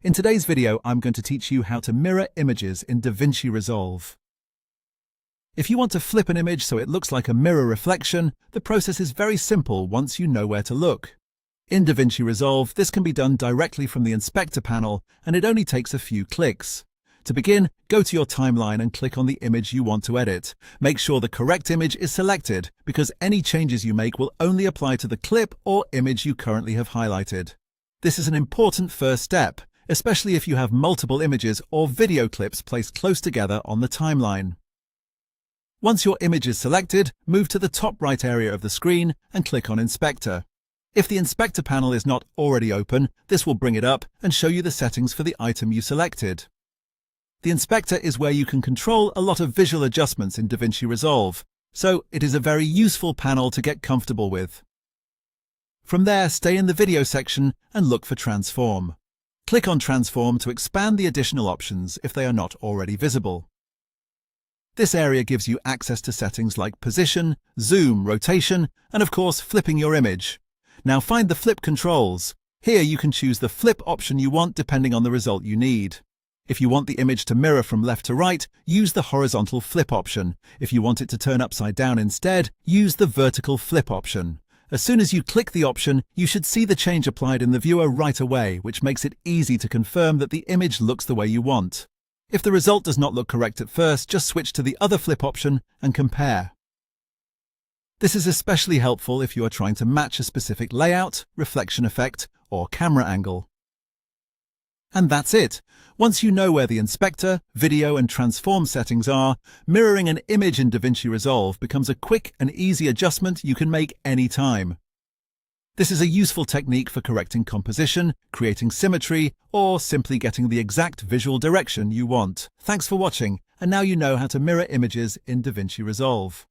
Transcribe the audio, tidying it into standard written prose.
In today's video, I'm going to teach you how to mirror images in DaVinci Resolve. If you want to flip an image so it looks like a mirror reflection, the process is very simple once you know where to look. In DaVinci Resolve, this can be done directly from the inspector panel, and it only takes a few clicks. To begin, go to your timeline and click on the image you want to edit. Make sure the correct image is selected, because any changes you make will only apply to the clip or image you currently have highlighted. This is an important first step, especially if you have multiple images or video clips placed close together on the timeline. Once your image is selected, move to the top right area of the screen and click on Inspector. If the Inspector panel is not already open, this will bring it up and show you the settings for the item you selected. The Inspector is where you can control a lot of visual adjustments in DaVinci Resolve, so it is a very useful panel to get comfortable with. From there, stay in the Video section and look for Transform. Click on Transform to expand the additional options if they are not already visible. This area gives you access to settings like position, zoom, rotation, and of course flipping your image. Now find the flip controls. Here you can choose the flip option you want depending on the result you need. If you want the image to mirror from left to right, use the horizontal flip option. If you want it to turn upside down instead, use the vertical flip option. As soon as you click the option, you should see the change applied in the viewer right away, which makes it easy to confirm that the image looks the way you want. If the result does not look correct at first, just switch to the other flip option and compare. This is especially helpful if you are trying to match a specific layout, reflection effect, or camera angle. And that's it. Once you know where the Inspector, Video and Transform settings are, mirroring an image in DaVinci Resolve becomes a quick and easy adjustment you can make anytime. This is a useful technique for correcting composition, creating symmetry, or simply getting the exact visual direction you want. Thanks for watching, and now you know how to mirror images in DaVinci Resolve.